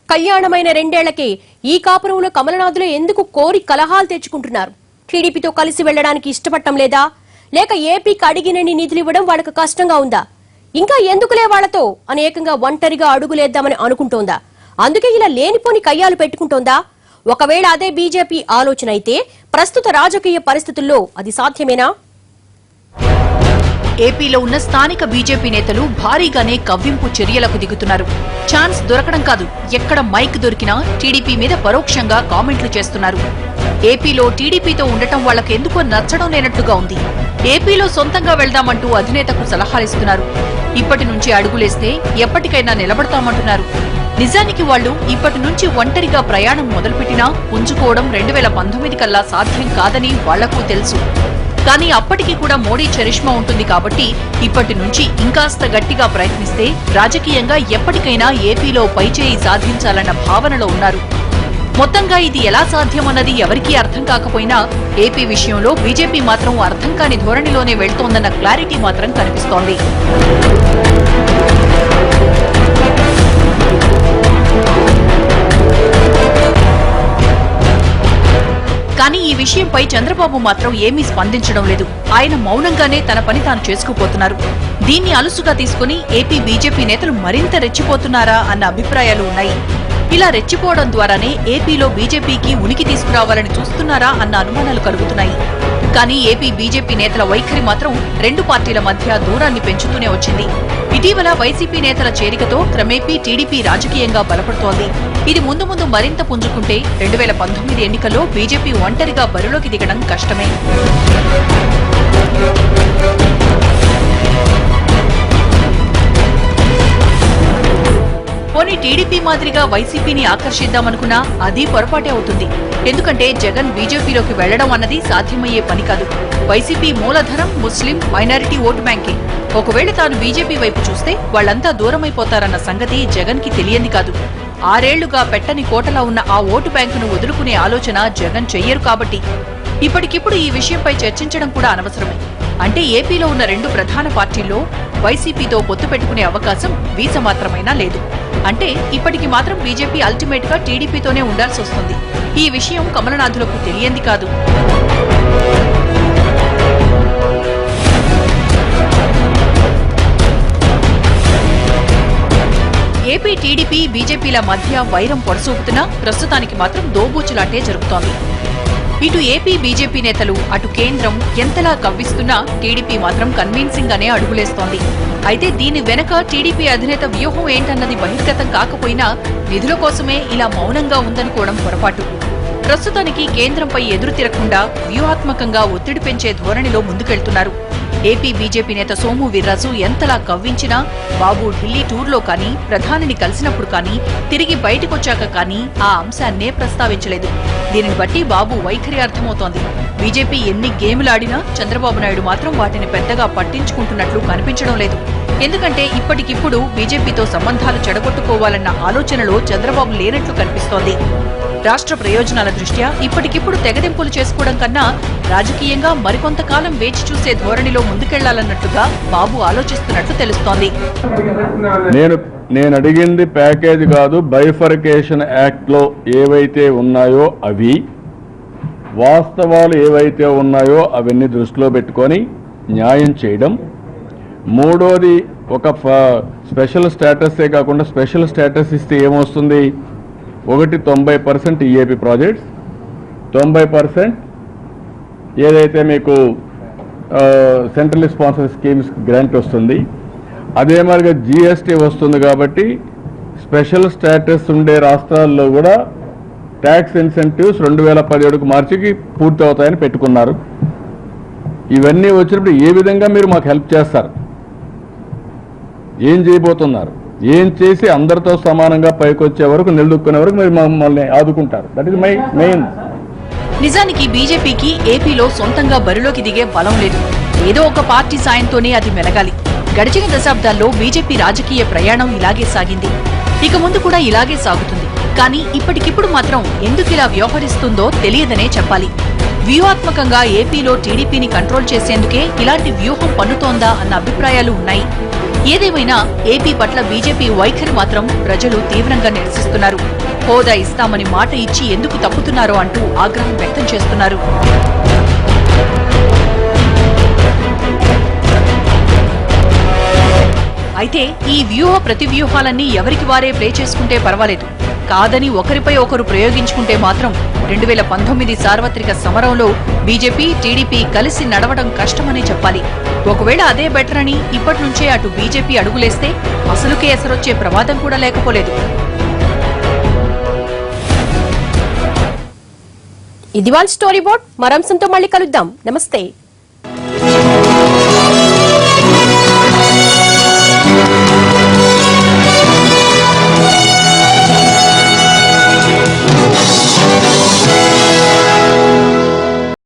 కళ్యాణమైన 2 ఏళ్లకే ఈ కాపురంలో కమలనాథులు ఎందుకు కోరి కలహాలు తెచ్చుకుంటున్నారు? టీడీపీతో కలిసి వెళ్లడానికి ఇష్టపడటం లేదా? లేక ఏపీకి అడిగినన్ని నిధులు ఇవ్వడం వాళ్ళకి కష్టంగా ఉందా? ఇంకా ఎందుకులే వాళ్లతో అనేకంగా ఒంటరిగా అడుగులేద్దామని అనుకుంటోందా? అందుకే ఇలా లేనిపోని కయ్యాలు పెట్టుకుంటోందా? ఒకవేళ అదే బీజేపీ ఆలోచన అయితే ప్రస్తుత రాజకీయ పరిస్థితుల్లో అది సాధ్యమేనా? ఏపీలో ఉన్న స్థానిక బీజేపీ నేతలు భారీగానే కవ్వింపు చర్యలకు దిగుతున్నారు. ఛాన్స్ దొరకడం కాదు, ఎక్కడ మైక్ దొరికినా టీడీపీ మీద పరోక్షంగా కామెంట్లు చేస్తున్నారు. ఏపీలో టీడీపీతో ఉండటం వాళ్లకు ఎందుకో నచ్చడం లేనట్లుగా ఉంది. ఏపీలో సొంతంగా వెళ్దామంటూ అధినేతకు సలహాలిస్తున్నారు. ఇప్పటి నుంచి అడుగులేస్తే ఎప్పటికైనా నిలబడతామంటున్నారు. నిజానికి వాళ్లు ఇప్పటి నుంచి ఒంటరిగా ప్రయాణం మొదలుపెట్టినా పుంజుకోవడం 2019 కల్లా సాధ్యం కాదని వాళ్లకు తెలుసు. కానీ అప్పటికి కూడా మోడీ చరిష్మా ఉంటుంది కాబట్టి ఇప్పటి నుంచి ఇంకాస్త గట్టిగా ప్రయత్నిస్తే రాజకీయంగా ఎప్పటికైనా ఏపీలో పైచేయి సాధించాలన్న భావనలో ఉన్నారు. మొత్తంగా ఇది ఎలా సాధ్యమన్నది ఎవరికీ అర్థం కాకపోయినా ఏపీ విషయంలో బీజేపీ మాత్రం అర్థం కాని ధోరణిలోనే వెళ్తోందన్న క్లారిటీ మాత్రం కనిపిస్తోంది. కానీ ఈ విషయంపై చంద్రబాబు మాత్రం ఏమీ స్పందించడం లేదు. ఆయన మౌనంగానే తన పని తాను చేసుకుపోతున్నారు. దీన్ని అలుసుగా తీసుకుని ఏపీ బీజేపీ నేతలు మరింత రెచ్చిపోతున్నారా అన్న అభిప్రాయాలు ఉన్నాయి. ఇలా రెచ్చిపోవడం ద్వారానే ఏపీలో బీజేపీకి ఉనికి తీసుకురావాలని చూస్తున్నారా అన్న అనుమానాలు కలుగుతున్నాయి. కానీ ఏపీ బీజేపీ నేతల వైఖరి మాత్రం 2 పార్టీల మధ్య దూరాన్ని పెంచుతూనే వచ్చింది. ఇటీవల వైసీపీ నేతల చేరికతో క్రమేపీ టీడీపీ రాజకీయంగా బలపడుతోంది. ఇది ముందు ముందు మరింత పుంజుకుంటే 2019 ఎన్నికల్లో బీజేపీ ఒంటరిగా బరిలోకి దిగడం కష్టమే. పోనీ టీడీపీ మాదిరిగా వైసీపీని ఆకర్షిద్దామనుకున్నా అది పొరపాటే అవుతుంది. ఎందుకంటే జగన్ బీజేపీలోకి వెళ్లడం అన్నది సాధ్యమయ్యే పని కాదు. వైసీపీ మూలధనం ముస్లిం మైనారిటీ ఓటు బ్యాంకే. ఒకవేళ తాను బీజేపీ వైపు చూస్తే వాళ్లంతా దూరమైపోతారన్న సంగతి జగన్ కి తెలియంది కాదు. 6 ఏళ్లుగా పెట్టని కోటలా ఉన్న ఆ ఓటు బ్యాంకును వదులుకునే ఆలోచన జగన్ చెయ్యరు కాబట్టి ఇప్పటికిప్పుడు ఈ విషయంపై చర్చించడం కూడా అనవసరమే. అంటే ఏపీలో ఉన్న 2 ప్రధాన పార్టీల్లో వైసీపీతో పొత్తు పెట్టుకునే అవకాశం వీస మాత్రమైనా లేదు. అంటే ఇప్పటికి మాత్రం బీజేపీ అల్టిమేట్ గా టీడీపీతోనే ఉండాల్సి వస్తుంది. ఈ విషయం కమలనాథులకు తెలియంది కాదు. ఏపీ టీడీపీ బీజేపీల మధ్య వైరం పొడసూపుతున్నా ప్రస్తుతానికి మాత్రం దోబూచులాటే జరుగుతోంది. ఇటు ఏపీ బీజేపీ నేతలు అటు కేంద్రం ఎంతలా కవ్విస్తున్నా టీడీపీ మాత్రం కన్విన్సింగ్ గానే అడుగులేస్తోంది. అయితే దీని వెనక టీడీపీ అధినేత వ్యూహం ఏంటన్నది బహిర్గతం కాకపోయినా నిధుల కోసమే ఇలా మౌనంగా ఉందనుకోవడం పొరపాటు. ప్రస్తుతానికి కేంద్రంపై ఎదురు తిరగకుండా వ్యూహాత్మకంగా ఒత్తిడి పెంచే ధోరణిలో ముందుకెళ్తున్నారు. ఏపీ బీజేపీ నేత సోము వీర్రాజు ఎంతలా కవ్వించినా బాబు ఢిల్లీ టూర్లో కానీ ప్రధానిని కలిసినప్పుడు కానీ తిరిగి బయటకొచ్చాక కానీ ఆ అంశాన్నే ప్రస్తావించలేదు. దీనిని బట్టి బాబు వైఖరి అర్థమవుతోంది. బీజేపీ ఎన్ని గేములాడినా చంద్రబాబు నాయుడు మాత్రం వాటిని పెద్దగా పట్టించుకుంటున్నట్లు కనిపించడం లేదు. ఎందుకంటే ఇప్పటికిప్పుడు బీజేపీతో సంబంధాలు చెడగొట్టుకోవాలన్న ఆలోచనలో చంద్రబాబు లేనట్లు కనిపిస్తోంది. రాష్ట్ర ప్రయోజనాల దృష్ట్యా ఇప్పటికిప్పుడు తెగదెంపులు చేసుకోవడం కన్నా రాజకీయంగా మరికొంతకాలం వేచి చూసే ధోరణిలో ముందుకెళ్లాలన్నట్టుగా బాబు ఆలోచిస్తున్నట్లు తెలుస్తోంది. నేను అడిగింది ప్యాకేజ్ కాదు, బైఫర్కేషన్ యాక్ట్ లో ఏవైతే ఉన్నాయో అవి వాస్తవాలు ఏవైతే ఉన్నాయో అవన్నీ దృష్టిలో పెట్టుకొని న్యాయం చేయడం. మూడోది, ఒక స్పెషల్ స్టేటసే కాకుండా స్పెషల్ స్టేటస్ ఇస్తే ఏమొస్తుంది? 90% ఈఏపీ ప్రాజెక్ట్స్, 90% ఏదైతే మీకు సెంట్రల్ స్పాన్సర్ స్కీమ్స్ గ్రాంట్ వస్తుంది. అదే మరిగా జీఎస్టీ వస్తుంది. కాబట్టి స్పెషల్ స్టేటస్ ఉండే రాష్ట్రాల్లో కూడా ట్యాక్స్ ఇన్సెంటివ్స్ 2017కు మార్చికి పూర్తి అవుతాయని పెట్టుకున్నారు. ఇవన్నీ వచ్చినప్పుడు ఏ విధంగా మీరు మాకు హెల్ప్ చేస్తారు? ఏం చేయబోతున్నారు? ఏం చేసి అందరితో సమానంగా పైకొచ్చే వరకు నిలదొక్కునే వరకు మీరు మమ్మల్ని ఆదుకుంటారు? That is my main. నిజానికి బీజేపీకి ఏపీలో సొంతంగా బరిలోకి దిగే బలం లేదు. ఏదో ఒక పార్టీ సాయంతోనే అది మెలగాలి. గడిచిన దశాబ్దాల్లో బీజేపీ రాజకీయ ప్రయాణం ఇలాగే సాగింది. ఇక ముందు కూడా ఇలాగే సాగుతుంది. కానీ ఇప్పటికిప్పుడు మాత్రం ఎందుకిలా వ్యవహరిస్తుందో తెలియదనే చెప్పాలి. వ్యూహాత్మకంగా ఏపీలో టీడీపీని కంట్రోల్ చేసేందుకే ఇలాంటి వ్యూహం పన్నుతోందా అన్న అభిప్రాయాలు ఉన్నాయి. ఏదేమైనా ఏపీ పట్ల బీజేపీ వైఖరి మాత్రం ప్రజలు తీవ్రంగా నిరసిస్తున్నారు. హోదా ఇస్తామని మాట ఇచ్చి ఎందుకు తప్పుతున్నారో అంటూ ఆగ్రహం వ్యక్తం చేస్తున్నారు. అయితే ఈ వ్యూహ ప్రతివ్యూహాలన్నీ ఎవరికి వారే ప్లే చేసుకుంటే పర్వాలేదు, కాదని ఒకరిపై ఒకరు ప్రయోగించుకుంటే మాత్రం 2019 సార్వత్రిక సమరంలో బీజేపీ టీడీపీ కలిసి నడవడం కష్టమనే చెప్పాలి. ఒకవేళ అదే బెటర్ అని ఇప్పటి నుంచే అటు బీజేపీ అడుగులేస్తే అసలుకే ఎసరొచ్చే ప్రమాదం కూడా లేకపోలేదు. ఇది వాళ్ళ స్టోరీ బోర్డ్. మరంశంతో మళ్ళీ కలుద్దాం. నమస్తే.